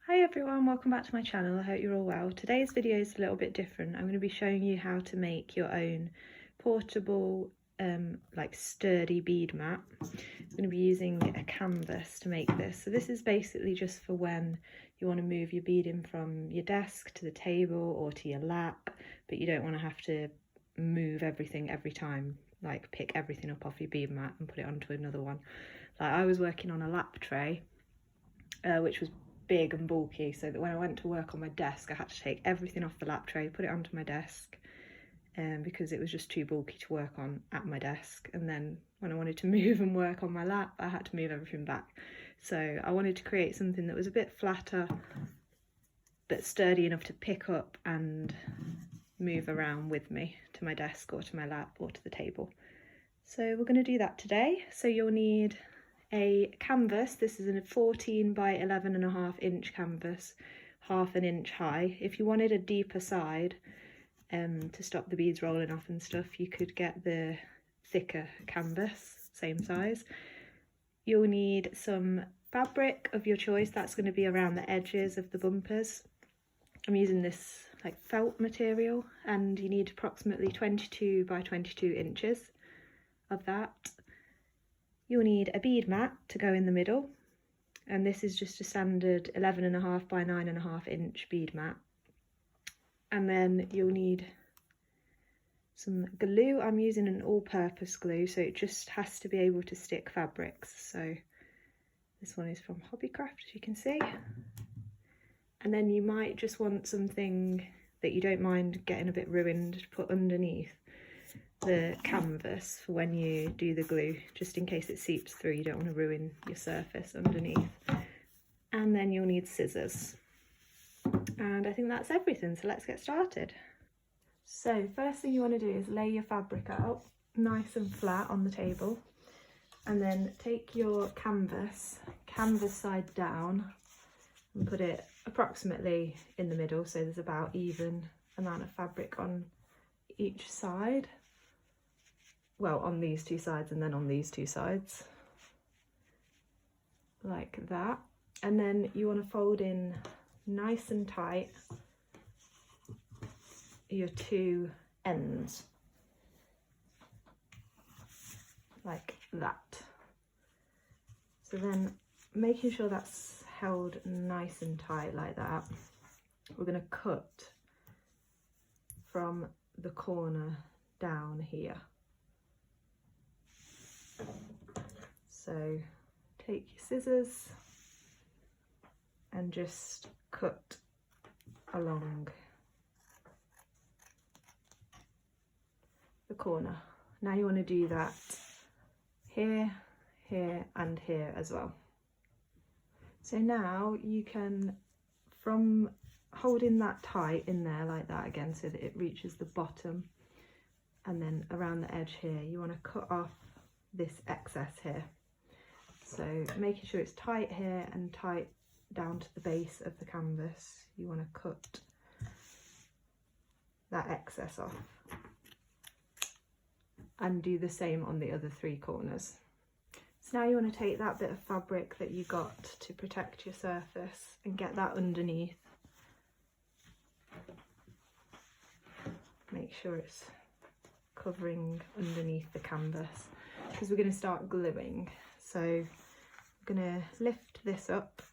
Hi everyone, welcome back to my channel. I hope you're all well. Today's video is a little bit different. I'm going to be showing you how to make your own portable, sturdy bead mat. I'm going to be using a canvas to make this. So this is basically just for when you want to move your beading from your desk to the table or to your lap, but you don't want to have to move everything every time, like pick everything up off your bead mat and put it onto another one. Like I was working on a lap tray, which was big and bulky, so that when I went to work on my desk I had to take everything off the lap tray, put it onto my desk, because it was just too bulky to work on at my desk, and then when I wanted to move and work on my lap I had to move everything back. So I wanted to create something that was a bit flatter but sturdy enough to pick up and move around with me to my desk or to my lap or to the table. So we're going to do that today. So you'll need a canvas. This is a 14 by 11.5 inch canvas, half an inch high. If you wanted a deeper side to stop the beads rolling off and stuff, you could get the thicker canvas, same size. You'll need some fabric of your choice. That's going to be around the edges of the bumpers. I'm using this like felt material, and you need approximately 22 by 22 inches of that. You'll need a bead mat to go in the middle, and this is just a standard 11.5 by 9.5 inch bead mat. And then you'll need some glue. I'm using an all-purpose glue, so it just has to be able to stick fabrics. So this one is from Hobbycraft, as you can see. And then you might just want something that you don't mind getting a bit ruined to put underneath the canvas for when you do the glue, just in case it seeps through. You don't want to ruin your surface underneath. And then you'll need scissors, and I think that's everything, so let's get started. So first thing you want to do is lay your fabric out nice and flat on the table, and then take your canvas side down and put it approximately in the middle, so there's about even amount of fabric on each side. Well, on these two sides and then on these two sides, like that. And then you want to fold in nice and tight your two ends, like that. So then, making sure that's held nice and tight like that, we're going to cut from the corner down here. So take your scissors and just cut along the corner. Now you want to do that here, here and here as well. So now you can, from holding that tight in there like that again so that it reaches the bottom, and then around the edge here, you want to cut off this excess here. So making sure it's tight here and tight down to the base of the canvas, you want to cut that excess off, and do the same on the other three corners. So now you want to take that bit of fabric that you got to protect your surface and get that underneath. Make sure it's covering underneath the canvas, because we're going to start gluing. So I'm going to lift this up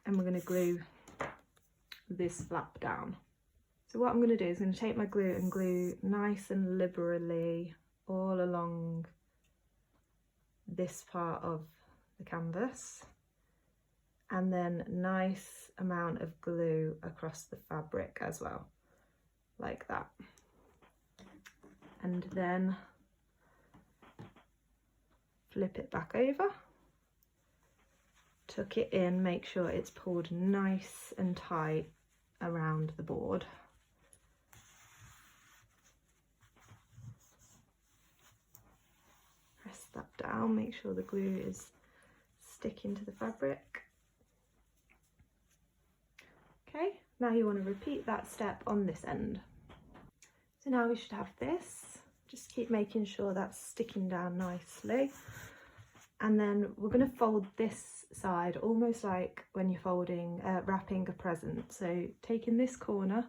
and we're going to glue this flap down. So what I'm going to do is I'm going to take my glue and glue nice and liberally all along this part of the canvas, and then nice amount of glue across the fabric as well, like that. And then flip it back over, tuck it in, make sure it's pulled nice and tight around the board. Press that down, make sure the glue is sticking to the fabric. Okay, now you want to repeat that step on this end. So now we should have this. Just keep making sure that's sticking down nicely. And then we're going to fold this side almost like when you're folding, wrapping a present. So taking this corner,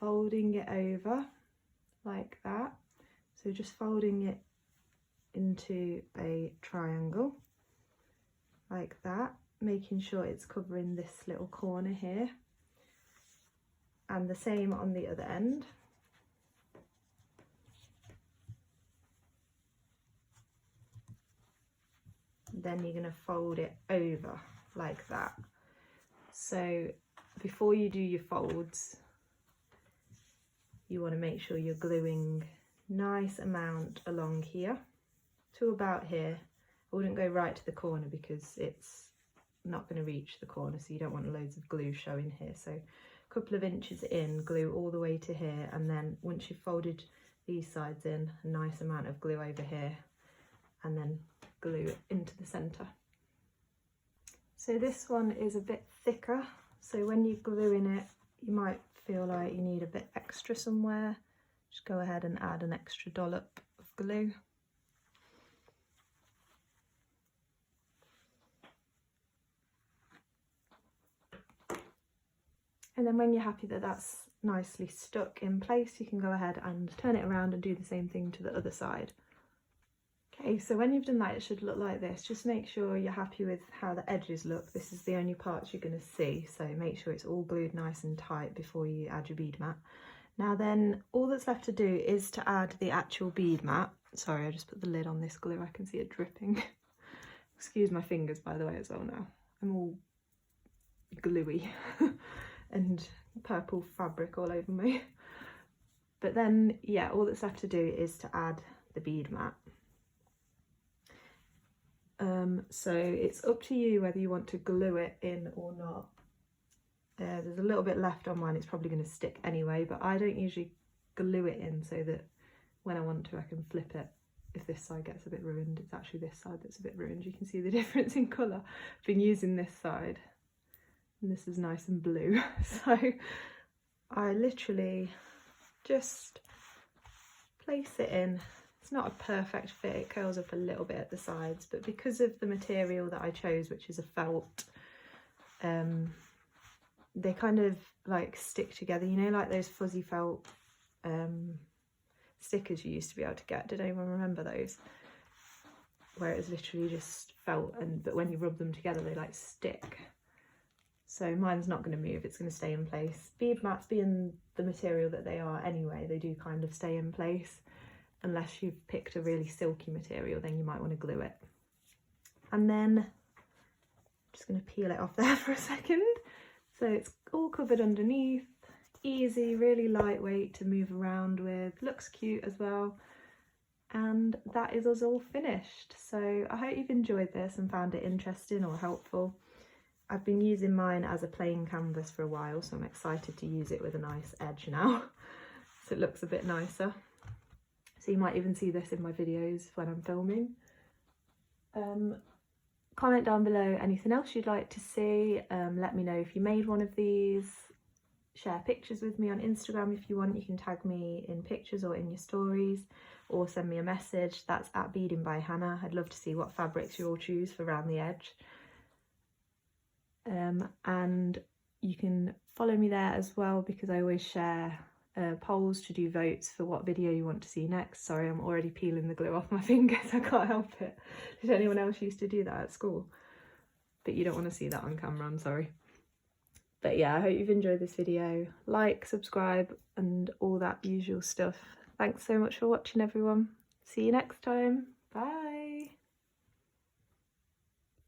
folding it over like that. So just folding it into a triangle like that, making sure it's covering this little corner here, and the same on the other end. Then you're going to fold it over like that. So before you do your folds, you want to make sure you're gluing nice amount along here to about here. I wouldn't go right to the corner because it's not going to reach the corner, so you don't want loads of glue showing here. So a couple of inches in, glue all the way to here, and then once you've folded these sides in, a nice amount of glue over here, and then glue it into the centre. So this one is a bit thicker, so when you're gluing it, you might feel like you need a bit extra somewhere. Just go ahead and add an extra dollop of glue. And then when you're happy that that's nicely stuck in place, you can go ahead and turn it around and do the same thing to the other side. Okay, so when you've done that, it should look like this. Just make sure you're happy with how the edges look. This is the only parts you're going to see, so make sure it's all glued nice and tight before you add your bead mat. Now then, all that's left to do is to add the actual bead mat. Sorry, I just put the lid on this glue, I can see it dripping. Excuse my fingers, by the way, as well now. I'm all gluey and purple fabric all over me. But then, yeah, all that's left to do is to add the bead mat. So it's up to you whether you want to glue it in or not. There's a little bit left on mine, it's probably going to stick anyway, but I don't usually glue it in so that when I want to I can flip it. If this side gets a bit ruined, it's actually this side that's a bit ruined. You can see the difference in colour. I've been using this side and this is nice and blue, so I literally just place it in. It's not a perfect fit, it curls up a little bit at the sides, but because of the material that I chose, which is a felt, they kind of like stick together, you know, like those fuzzy felt stickers you used to be able to get. Did anyone remember those? Where it was literally just felt, but when you rub them together they like stick. So mine's not going to move, it's going to stay in place. Bead mats, being the material that they are anyway, they do kind of stay in place. Unless you've picked a really silky material, then you might want to glue it. And then I'm just going to peel it off there for a second. So it's all covered underneath, easy, really lightweight to move around with, looks cute as well. And that is us all finished. So I hope you've enjoyed this and found it interesting or helpful. I've been using mine as a plain canvas for a while, so I'm excited to use it with a nice edge now. So it looks a bit nicer. So you might even see this in my videos when I'm filming. Comment down below anything else you'd like to see. Let me know if you made one of these. Share pictures with me on Instagram if you want. You can tag me in pictures or in your stories, or send me a message. That's at Beading by Hannah. I'd love to see what fabrics you all choose for around the edge. And you can follow me there as well, because I always share polls to do votes for what video you want to see next. Sorry, I'm already peeling the glue off my fingers, I can't help it. Did anyone else used to do that at school? But you don't want to see that on camera, I'm sorry. But yeah, I hope you've enjoyed this video. Like, subscribe and all that usual stuff. Thanks so much for watching everyone. See you next time. Bye.